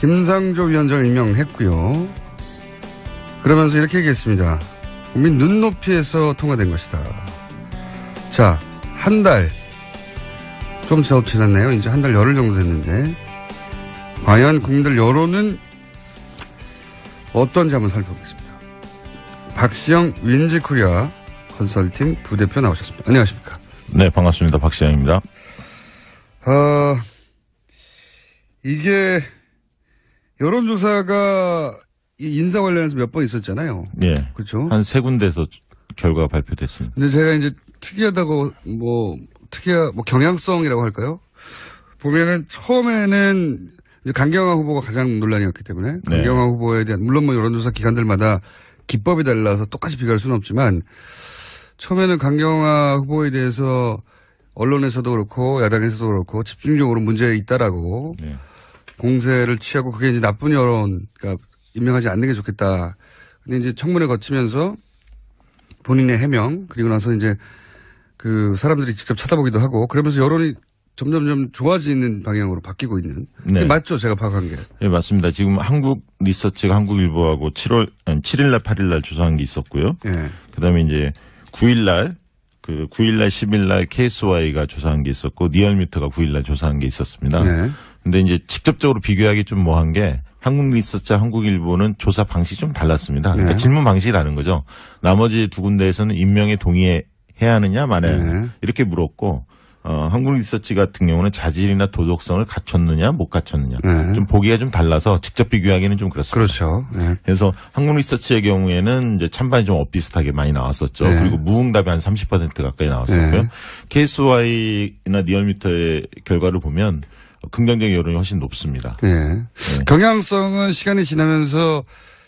김상조 위원장을 임명했고요. 그러면서 이렇게 얘기했습니다. 국민 눈높이에서 통과된 것이다. 자, 한 달 좀 지났네요. 이제 한 달 열흘 정도 됐는데 과연 국민들 여론은 어떤지 한번 살펴보겠습니다. 박시영 윈지코리아 컨설팅 부대표 나오셨습니다. 안녕하십니까? 네, 반갑습니다. 박시영입니다. 이게 여론조사가 이 인사 관련해서 몇 번 있었잖아요. 예. 그렇죠. 한 세 군데에서 결과가 발표됐습니다. 근데 제가 이제 특이하다고 경향성이라고 할까요? 보면은 처음에는 이제 강경화 후보가 가장 논란이었기 때문에 강경화 후보에 대한 물론 뭐 여론조사 기관들마다 기법이 달라서 똑같이 비교할 수는 없지만 처음에는 강경화 후보에 대해서 언론에서도 그렇고 야당에서도 그렇고 집중적으로 문제 있다라고 공세를 취하고 그게 이제 나쁜 여론, 그러니까 임명하지 않는 게 좋겠다. 근데 이제 청문회 거치면서 본인의 해명 그리고 나서 이제 그 사람들이 직접 찾아보기도 하고 그러면서 여론이 점점 좋아지는 방향으로 바뀌고 있는. 네. 맞죠? 제가 파악한 게. 네, 맞습니다. 지금 한국 리서치가 한국일보하고 7일날 8일날 조사한 게 있었고요. 네. 그 다음에 이제 9일날 10일날 KSY가 조사한 게 있었고 리얼미터가 9일날 조사한 게 있었습니다. 네. 근데 이제 직접적으로 비교하기 좀 뭐한 게 한국 리서치와 한국일보는 조사 방식이 좀 달랐습니다. 그러니까 질문 방식이 다른 거죠. 나머지 두 군데에서는 임명에 동의해야 하느냐 마냐 이렇게 물었고 한국 리서치 같은 경우는 자질이나 도덕성을 갖췄느냐 못 갖췄느냐 좀 보기가 좀 달라서 직접 비교하기는 좀 그렇습니다. 그렇죠. 네. 그래서 한국 리서치의 경우에는 이제 찬반이 좀 엇비슷하게 많이 나왔었죠. 그리고 무응답이 한 30% 가까이 나왔었고요. KSY나 리얼미터의 결과를 보면 긍정적인 여론이 훨씬 높습니다. 네. 경향성은 시간이 지나면서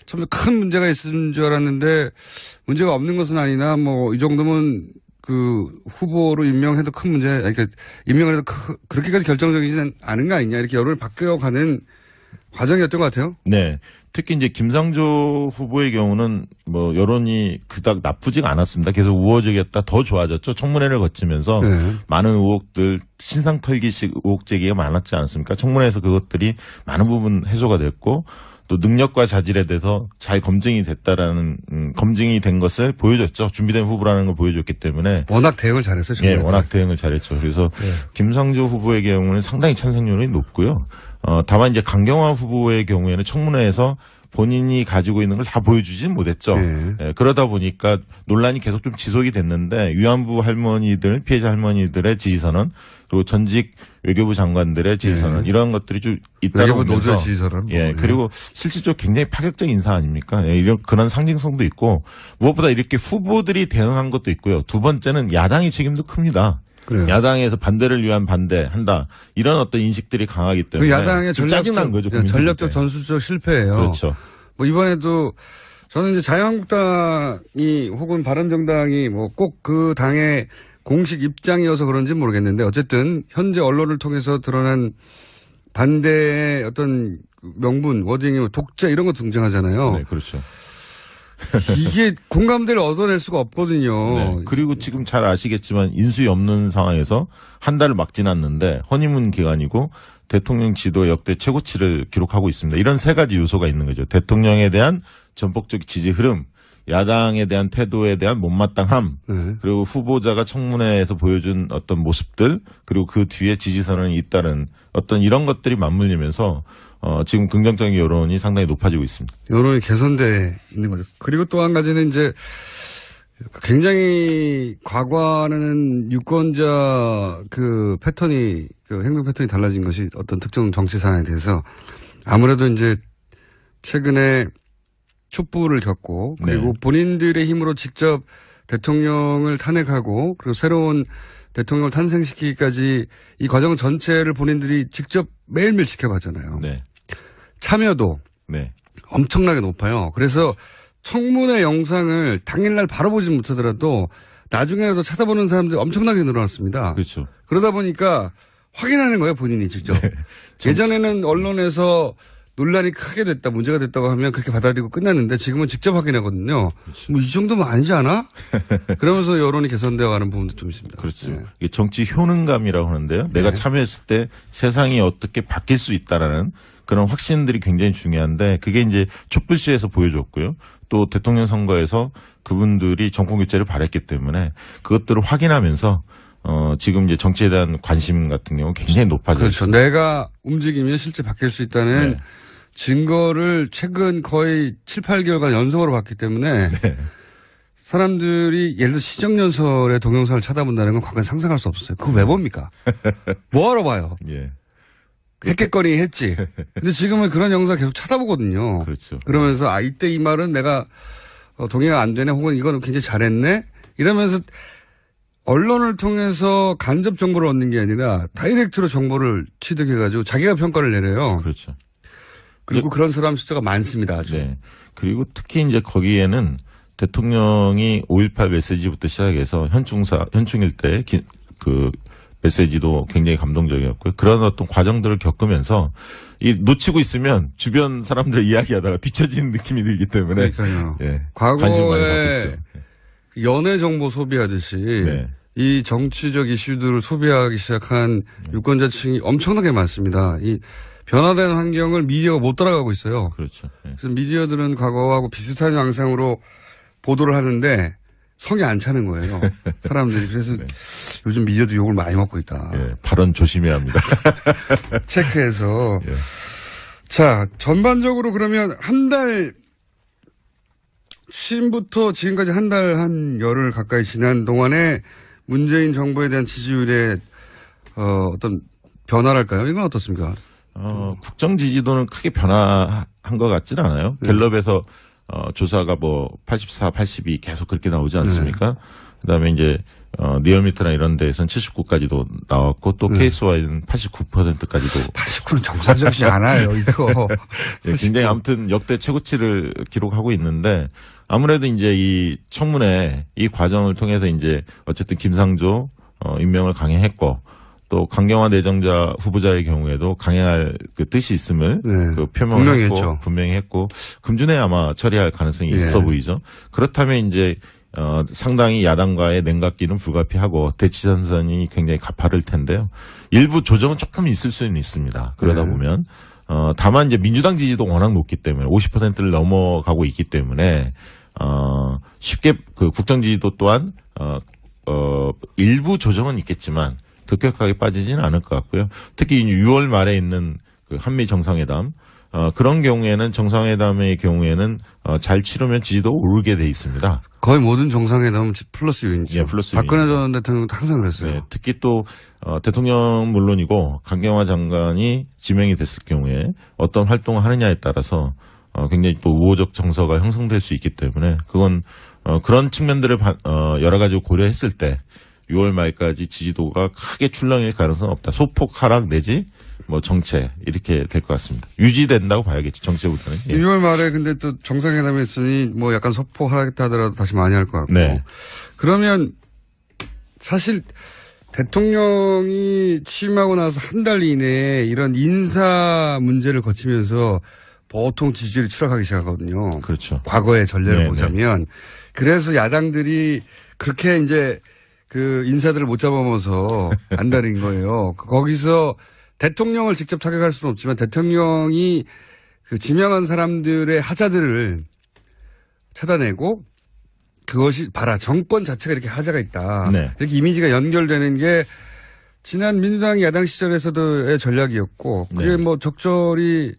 참 큰 문제가 있는 줄 알았는데 문제가 없는 것은 아니나 뭐 이 정도면 그 후보로 임명해도 큰 문제, 그러니까 임명을 해도 그렇게까지 결정적이지는 않은 거 아니냐 이렇게 여론을 바뀌어가는 과정이었던 것 같아요. 네. 특히 이제 김상조 후보의 경우는 뭐 여론이 그닥 나쁘지가 않았습니다. 계속 우호적이었다 더 좋아졌죠. 청문회를 거치면서 많은 의혹들 신상 털기식 의혹 제기가 많았지 않습니까? 청문회에서 그것들이 많은 부분 해소가 됐고 또 능력과 자질에 대해서 잘 검증이 됐다라는 검증이 된 것을 보여줬죠. 준비된 후보라는 걸 보여줬기 때문에 워낙 대응을 잘했어요. 예, 워낙 대응을 잘했죠. 그래서 김상조 후보의 경우는 상당히 찬성률이 높고요. 다만 이제 강경화 후보의 경우에는 청문회에서 본인이 가지고 있는 걸 다 보여주진 못했죠. 예, 그러다 보니까 논란이 계속 좀 지속이 됐는데 위안부 할머니들, 피해자 할머니들의 지지선언 그리고 전직 외교부 장관들의 지지선언 이런 것들이 좀 잇따르면서 외교부 노조 지지선언 예, 그리고 실질적으로 굉장히 파격적인 인사 아닙니까? 예, 이런 그런 상징성도 있고 무엇보다 이렇게 후보들이 대응한 것도 있고요. 두 번째는 야당의 책임도 큽니다. 그래요. 야당에서 반대를 위한 반대한다. 이런 어떤 인식들이 강하기 때문에. 그 야당의 짜증난 거죠. 전략적 전술적 실패예요. 그렇죠. 뭐 이번에도 저는 이제 자유한국당이 혹은 바른정당이 뭐 꼭 그 당의 공식 입장이어서 그런지 모르겠는데 어쨌든 현재 언론을 통해서 드러난 반대의 어떤 명분, 워딩이 독재 이런 거 등장하잖아요. 네, 그렇죠. 이게 공감대를 얻어낼 수가 없거든요. 네. 그리고 지금 잘 아시겠지만 인수위 없는 상황에서 한 달을 막 지났는데 허니문 기간이고 대통령 지도 역대 최고치를 기록하고 있습니다. 이런 세 가지 요소가 있는 거죠. 대통령에 대한 전폭적 지지 흐름, 야당에 대한 태도에 대한 못마땅함, 그리고 후보자가 청문회에서 보여준 어떤 모습들, 그리고 그 뒤에 지지선언이 잇따른 어떤 이런 것들이 맞물리면서 지금 긍정적인 여론이 상당히 높아지고 있습니다. 여론이 개선돼 있는 거죠. 그리고 또 한 가지는 이제 굉장히 과거와는 유권자 그 패턴이, 그 행동 패턴이 달라진 것이 어떤 특정 정치 상황에 대해서 아무래도 이제 최근에 촛불을 겪고 그리고 본인들의 힘으로 직접 대통령을 탄핵하고 그리고 새로운 대통령을 탄생시키기까지 이 과정 전체를 본인들이 직접 매일매일 지켜봤잖아요. 참여도 엄청나게 높아요. 그래서 청문회 영상을 당일날 바로 보지 못하더라도 나중에라도 찾아보는 사람들이 엄청나게 늘어났습니다. 그렇죠. 그러다 보니까 확인하는 거예요, 본인이 직접. 예전에는 언론에서 논란이 크게 됐다, 문제가 됐다고 하면 그렇게 받아들이고 끝났는데 지금은 직접 확인하거든요. 뭐 이 정도면 아니지 않아? 그러면서 여론이 개선되어 가는 부분도 좀 있습니다. 그렇죠. 이게 정치 효능감이라고 하는데요. 내가 참여했을 때 세상이 어떻게 바뀔 수 있다라는 그런 확신들이 굉장히 중요한데 그게 이제 촛불시에서 보여줬고요. 또 대통령 선거에서 그분들이 정권 교체를 바랬기 때문에 그것들을 확인하면서 지금 이제 정치에 대한 관심 같은 경우 굉장히 높아져 그렇죠. 있습니다. 내가 움직이면 실제 바뀔 수 있다는 네. 증거를 최근 거의 7, 8개월간 연속으로 봤기 때문에 네. 사람들이 예를 들어 시정연설의 동영상을 찾아본다는 건 과거에 상상할 수 없었어요. 그거 왜 봅니까? 뭐하러 봐요? 예. 했겠거니 했지. 근데 지금은 그런 영상 계속 찾아보거든요. 그렇죠. 그러면서 이때 이 말은 내가 동의가 안 되네 혹은 이거는 굉장히 잘했네 이러면서 언론을 통해서 간접 정보를 얻는 게 아니라 다이렉트로 정보를 취득해가지고 자기가 평가를 내려요. 그렇죠. 그리고 그런 사람 숫자가 많습니다. 아주. 네. 그리고 특히 이제 거기에는 대통령이 5.18 메시지부터 시작해서 현충일 때 그 메시지도 굉장히 감동적이었고요. 그런 어떤 과정들을 겪으면서 이 놓치고 있으면 주변 사람들 이야기하다가 뒤처지는 느낌이 들기 때문에. 그러니까요. 예. 관심 많이 갖고 과거에 있죠. 연예 정보 소비하듯이 네. 이 정치적 이슈들을 소비하기 시작한 유권자층이 엄청나게 많습니다. 이 변화된 환경을 미디어가 못 따라가고 있어요. 그렇죠. 예. 그래서 미디어들은 과거하고 비슷한 양상으로 보도를 하는데 성이 안 차는 거예요. 사람들이. 그래서 네. 요즘 미디어도 욕을 많이 먹고 있다. 예. 발언 조심해야 합니다. 체크해서. 예. 자, 전반적으로 그러면 한 달 취임부터 지금까지 한 달 한 열흘 가까이 지난 동안에 문재인 정부에 대한 지지율의 어떤 변화랄까요? 이건 어떻습니까? 국정 지지도는 크게 변화한 것 같지는 않아요. 갤럽에서 조사가 뭐 84, 82 계속 그렇게 나오지 않습니까? 그다음에 이제 리얼미터나 이런 데에서는 79까지도 나왔고 또 KSY는 89%까지도 89는 정상적이지 않아요, 이거. 예, 굉장히 아무튼 역대 최고치를 기록하고 있는데 아무래도 이제 이 청문회 이 과정을 통해서 이제 어쨌든 김상조 임명을 강행했고 또 강경화 내정자 후보자의 경우에도 강행할 그 뜻이 있음을 그 표명을 분명히 했고 했죠. 분명히 했고 금주내에 아마 처리할 가능성이 있어 보이죠. 그렇다면 이제 상당히 야당과의 냉각기는 불가피하고 대치전선이 굉장히 가파를 텐데요. 일부 조정은 조금 있을 수는 있습니다. 그러다 보면 다만 이제 민주당 지지도 워낙 높기 때문에 50%를 넘어가고 있기 때문에 쉽게 그 국정 지지도 또한 일부 조정은 있겠지만 급격하게 빠지지는 않을 것 같고요. 특히 6월 말에 있는 그 한미 정상회담 그런 경우에는 정상회담의 경우에는 잘 치르면 지지도 오르게 돼 있습니다. 거의 모든 정상회담은 플러스 요인이죠. 예, 플러스 박근혜 요인이죠. 전 대통령도 항상 그랬어요. 네, 특히 또 대통령 물론이고 강경화 장관이 지명이 됐을 경우에 어떤 활동을 하느냐에 따라서 굉장히 또 우호적 정서가 형성될 수 있기 때문에 그건 그런 측면들을 여러 가지 고려했을 때 6월 말까지 지지도가 크게 출렁일 가능성은 없다. 소폭 하락 내지 뭐 정체 이렇게 될 것 같습니다. 유지된다고 봐야겠죠. 정체보다는. 예. 6월 말에 근데 또 정상회담이 있으니 뭐 약간 소폭 하락했다 하더라도 다시 많이 할 것 같고. 네. 그러면 사실 대통령이 취임하고 나서 한 달 이내에 이런 인사 문제를 거치면서 보통 지지율이 추락하기 시작하거든요. 그렇죠. 과거의 전례를 네네. 보자면. 그래서 야당들이 그렇게 이제 그 인사들을 못 잡아먹어서 안달인 거예요. 거기서 대통령을 직접 타격할 수는 없지만 대통령이 그 지명한 사람들의 하자들을 찾아내고 그것이 봐라 정권 자체가 이렇게 하자가 있다. 네. 이렇게 이미지가 연결되는 게 지난 민주당 야당 시절에서도의 전략이었고 그게 네. 뭐 적절히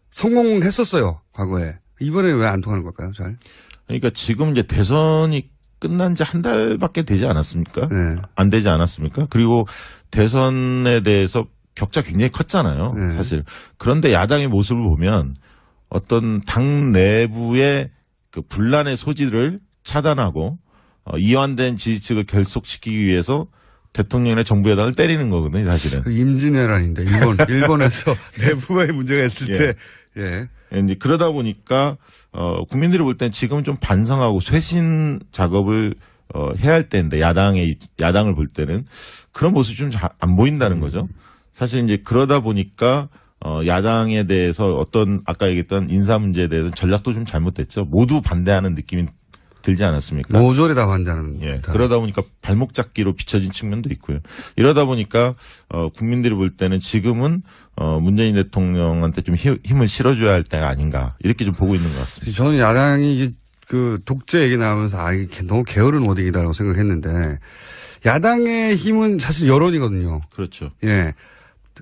성공했었어요. 과거에. 이번에 왜 안 통하는 걸까요? 잘. 그러니까 지금 이제 대선이 끝난 지 한 달밖에 되지 않았습니까? 네. 안 되지 않았습니까? 그리고 대선에 대해서 격차 굉장히 컸잖아요. 네. 사실. 그런데 야당의 모습을 보면 어떤 당 내부의 그 분란의 소지를 차단하고 이완된 지지층을 결속시키기 위해서 대통령의 정부 여당을 때리는 거거든요, 사실은. 그 임진왜란인데 일본에서 내부에 문제가 있을 때 예. 이제 그러다 보니까 국민들이 볼 땐 지금 좀 반성하고 쇄신 작업을 해야 할 때인데 야당을 볼 때는 그런 모습이 좀 안 보인다는 거죠. 사실 이제 그러다 보니까 야당에 대해서 어떤 아까 얘기했던 인사 문제에 대해서 전략도 좀 잘못됐죠. 모두 반대하는 느낌이 들지 않았습니까? 모조리 다 환자는. 예. 그러다 보니까 발목 잡기로 비춰진 측면도 있고요. 이러다 보니까 국민들이 볼 때는 지금은 문재인 대통령한테 좀 힘을 실어줘야 할 때가 아닌가 이렇게 좀 보고 있는 것 같습니다. 저는 야당이 이게 그 독재 얘기 나오면서 이게 너무 게으른 워딩이다라고 생각했는데 야당의 힘은 사실 여론이거든요. 그렇죠. 예.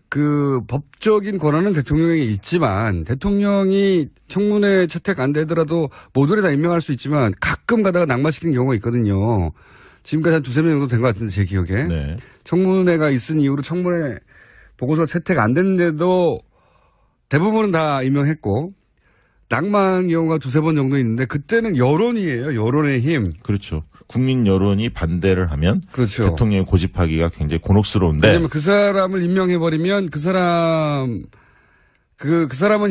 그 법적인 권한은 대통령에게 있지만 대통령이 청문회 채택 안 되더라도 모조리 다 임명할 수 있지만 가끔 가다가 낙마시키는 경우가 있거든요. 지금까지 한 두세 명 정도 된 것 같은데 제 기억에. 네. 청문회가 있은 이후로 청문회 보고서 채택 안 됐는데도 대부분은 다 임명했고 낙마한 경우가 두세 번 정도 있는데 그때는 여론이에요. 여론의 힘. 그렇죠. 국민 여론이 반대를 하면 그렇죠. 대통령이 고집하기가 굉장히 곤혹스러운데. 왜냐하면 그 사람을 임명해버리면 그 사람은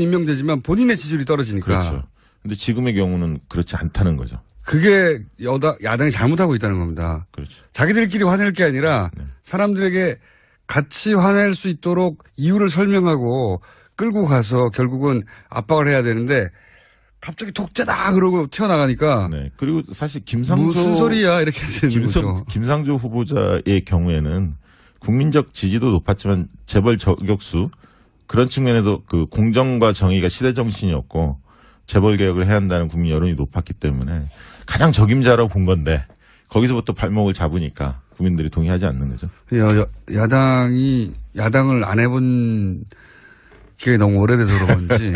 임명되지만 본인의 지지율이 떨어지니까. 그렇죠. 근데 지금의 경우는 그렇지 않다는 거죠. 그게 야당이 잘못하고 있다는 겁니다. 그렇죠. 자기들끼리 화낼 게 아니라 사람들에게 같이 화낼 수 있도록 이유를 설명하고 끌고 가서 결국은 압박을 해야 되는데 갑자기 독재다 그러고 튀어나가니까 네. 그리고 사실 김상조 무슨 소리야 이렇게 되는 거죠. 김상조 후보자의 경우에는 국민적 지지도 높았지만 재벌 저격수 그런 측면에서 그 공정과 정의가 시대 정신이었고 재벌 개혁을 해야 한다는 국민 여론이 높았기 때문에 가장 적임자라고 본 건데 거기서부터 발목을 잡으니까 국민들이 동의하지 않는 거죠. 야당을 안 해본 기간이 너무 오래돼서 그런지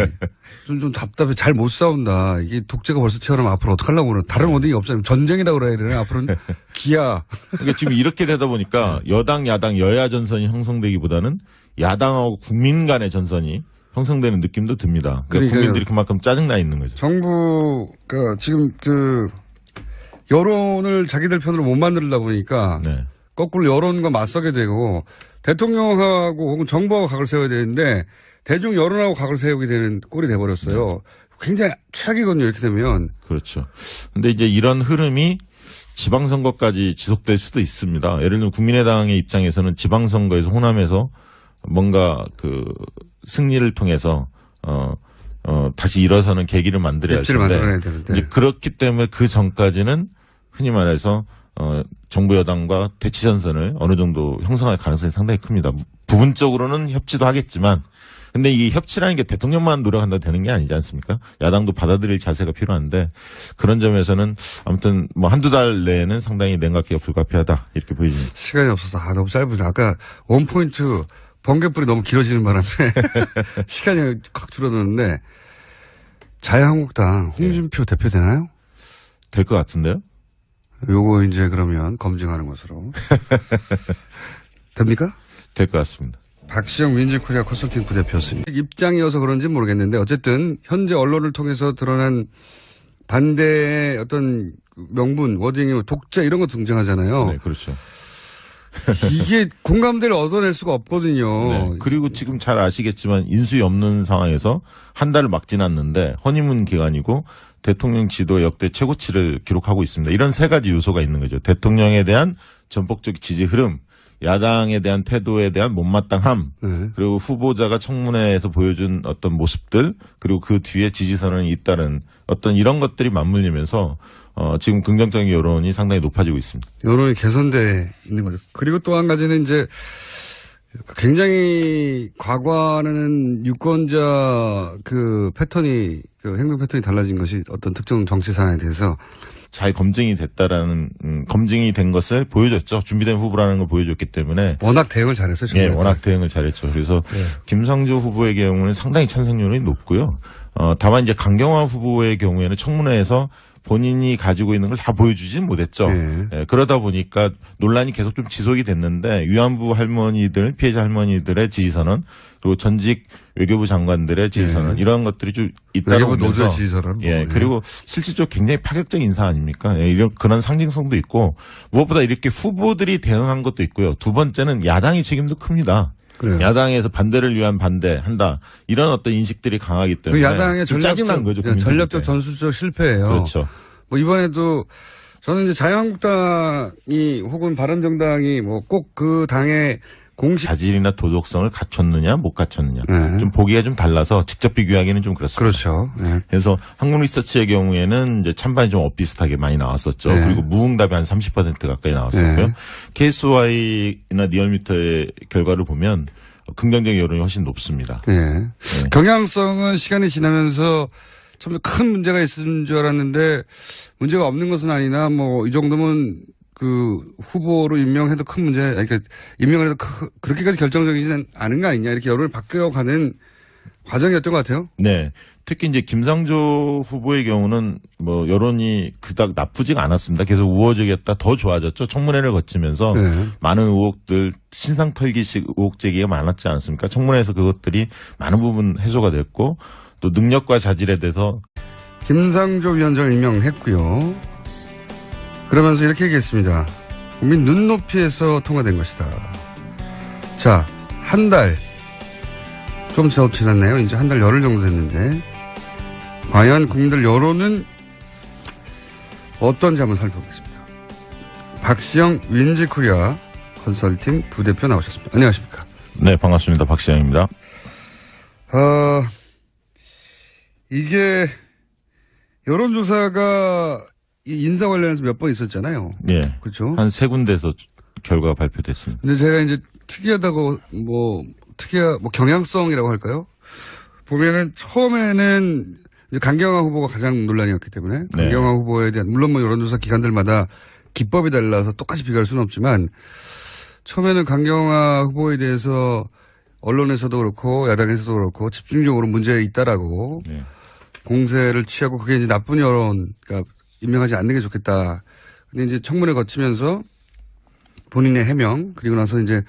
좀 답답해. 잘 못 싸운다. 이게 독재가 벌써 튀어나오면 앞으로 어떡하려고 그러나. 다른 어딘이 없잖아요. 전쟁이라고 그래야 되나? 앞으로는 기아. 그러니까 지금 이렇게 되다 보니까 여당, 야당, 여야 전선이 형성되기보다는 야당하고 국민 간의 전선이 형성되는 느낌도 듭니다. 그러니까 국민들이 그만큼 짜증나 있는 거죠. 정부가 지금 여론을 자기들 편으로 못 만들다 보니까 네. 거꾸로 여론과 맞서게 되고 대통령하고 혹은 정부하고 각을 세워야 되는데 대중 여론하고 각을 세우게 되는 꼴이 돼버렸어요. 네. 굉장히 최악이거든요. 이렇게 되면. 그렇죠. 근데 이제 이런 흐름이 지방선거까지 지속될 수도 있습니다. 예를 들면 국민의당의 입장에서는 지방선거에서 호남에서 뭔가 승리를 통해서 다시 일어서는 계기를 만들어야 할 텐데 이제 그렇기 때문에 그 전까지는 흔히 말해서 정부 여당과 대치 전선을 어느 정도 형성할 가능성이 상당히 큽니다. 부분적으로는 협치도 하겠지만 근데 이 협치라는 게 대통령만 노력한다 되는 게 아니지 않습니까? 야당도 받아들일 자세가 필요한데 그런 점에서는 아무튼 뭐 한두 달 내에는 상당히 냉각기가 불가피하다 이렇게 보입니다. 시간이 없어서 너무 짧으네. 아까 원포인트 번개불이 너무 길어지는 바람에 시간이 확 줄어드는데 자유한국당 홍준표 대표 되나요? 될 것 같은데요? 요거 이제 그러면 검증하는 것으로. 됩니까? 될 것 같습니다. 박시영 윈지코리아 컨설팅 부대표였습니다. 입장이어서 그런지 모르겠는데 어쨌든 현재 언론을 통해서 드러난 반대의 어떤 명분, 워딩이 독재 이런 거 등장하잖아요. 네, 그렇죠. 이게 공감대를 얻어낼 수가 없거든요. 네, 그리고 지금 잘 아시겠지만 인수위 없는 상황에서 한 달을 막 지났는데 허니문 기간이고 대통령 지도 역대 최고치를 기록하고 있습니다. 이런 세 가지 요소가 있는 거죠. 대통령에 대한 전폭적 지지 흐름, 야당에 대한 태도에 대한 못마땅함, 네. 그리고 후보자가 청문회에서 보여준 어떤 모습들, 그리고 그 뒤에 지지선언이 잇따른 어떤 이런 것들이 맞물리면서 지금 긍정적인 여론이 상당히 높아지고 있습니다. 여론이 개선돼 있는 거죠. 그리고 또 한 가지는 이제 굉장히 과거와는 유권자 패턴이 행동 패턴이 달라진 것이 어떤 특정 정치 사안에 대해서 잘 검증이 됐다라는 검증이 된 것을 보여줬죠. 준비된 후보라는 걸 보여줬기 때문에 워낙 대응을 잘했어요. 예, 워낙 대응을 잘했죠. 그래서 네. 김상조 후보의 경우는 상당히 찬성률이 높고요. 다만 이제 강경화 후보의 경우에는 청문회에서 본인이 가지고 있는 걸 다 보여주진 못했죠. 네. 예, 그러다 보니까 논란이 계속 좀 지속이 됐는데 위안부 할머니들, 피해자 할머니들의 지지선언 그리고 전직 외교부 장관들의 지지선언 이런 것들이 좀 잇따르면서 지지선언. 예, 그리고 실질적으로 굉장히 파격적인 인사 아닙니까? 예, 이런 그런 상징성도 있고 무엇보다 이렇게 후보들이 대응한 것도 있고요. 두 번째는 야당의 책임도 큽니다. 그래요. 야당에서 반대를 위한 반대한다. 이런 어떤 인식들이 강하기 때문에 야당의 짜증난 거죠. 전략적 전술적 실패예요. 그렇죠. 뭐 이번에도 저는 이제 자유한국당이 혹은 바른정당이 뭐 꼭 그 당의 공식 자질이나 도덕성을 갖췄느냐 못 갖췄느냐 네. 좀 보기가 좀 달라서 직접 비교하기는 좀 그렇습니다. 그렇죠. 네. 그래서 한국리서치의 경우에는 이제 찬반이 좀 엇비슷하게 많이 나왔었죠. 네. 그리고 무응답이 한 30% 가까이 나왔었고요. 네. KSY나 리얼미터의 결과를 보면 긍정적 여론이 훨씬 높습니다. 네. 경향성은 시간이 지나면서 좀 더 큰 문제가 있는 줄 알았는데 문제가 없는 것은 아니나 뭐 이 정도면 그 후보로 임명해도 큰 문제, 그러니까 임명을 해도 그렇게까지 결정적이지는 않은 거 아니냐 이렇게 여론을 바뀌어가는 과정이었던 것 같아요. 네. 특히 이제 김상조 후보의 경우는 뭐 여론이 그닥 나쁘지가 않았습니다. 계속 우호적이었다 더 좋아졌죠. 청문회를 거치면서 네. 많은 의혹들 신상 털기식 의혹 제기가 많았지 않습니까? 청문회에서 그것들이 많은 부분 해소가 됐고 또 능력과 자질에 대해서 김상조 위원장을 임명했고요. 그러면서 이렇게 얘기했습니다. 국민 눈높이에서 통과된 것이다. 자, 한 달. 좀 더 지났네요. 이제 한 달 열흘 정도 됐는데 과연 국민들 여론은 어떤지 한번 살펴보겠습니다. 박시영 윈지코리아 컨설팅 부대표 나오셨습니다. 안녕하십니까? 네, 반갑습니다. 박시영입니다. 이게 여론조사가 이 인사 관련해서 몇 번 있었잖아요. 예. 그렇죠? 한 세 군데에서 결과가 발표됐습니다. 근데 제가 이제 특이하다고 뭐 경향성이라고 할까요? 보면은 처음에는 이제 강경화 후보가 가장 논란이었기 때문에 네. 강경화 후보에 대한 물론 뭐 여론조사 기관들마다 기법이 달라서 똑같이 비교할 수는 없지만 처음에는 강경화 후보에 대해서 언론에서도 그렇고 야당에서도 그렇고 집중적으로 문제가 있다라고 네. 공세를 취하고 그게 이제 나쁜 여론, 그러니까 임명하지 않는 게 좋겠다. 근데 이제 청문회 거치면서 본인의 해명 그리고 나서 이제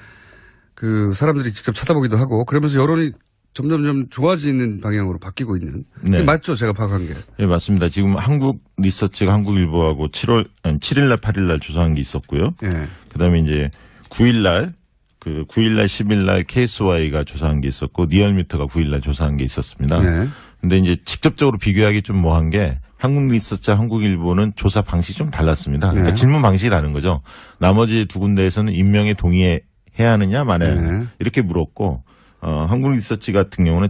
그 사람들이 직접 찾아보기도 하고 그러면서 여론이 점점 좋아지는 방향으로 바뀌고 있는. 네. 맞죠? 제가 파악한 게. 네, 맞습니다. 지금 한국 리서치가 한국일보하고 7일날 8일날 조사한 게 있었고요. 예. 그다음에 이제 9일날 10일날 KSY가 조사한 게 있었고 리얼미터가 9일날 조사한 게 있었습니다. 네. 근데 이제 직접적으로 비교하기 좀 뭐한 게 한국 리서치 한국일보는 조사 방식이 좀 달랐습니다. 그러니까 네. 질문 방식이 다른 거죠. 나머지 두 군데에서는 임명에 동의해야 하느냐 말아야 하느냐 네. 이렇게 물었고 한국 리서치 같은 경우는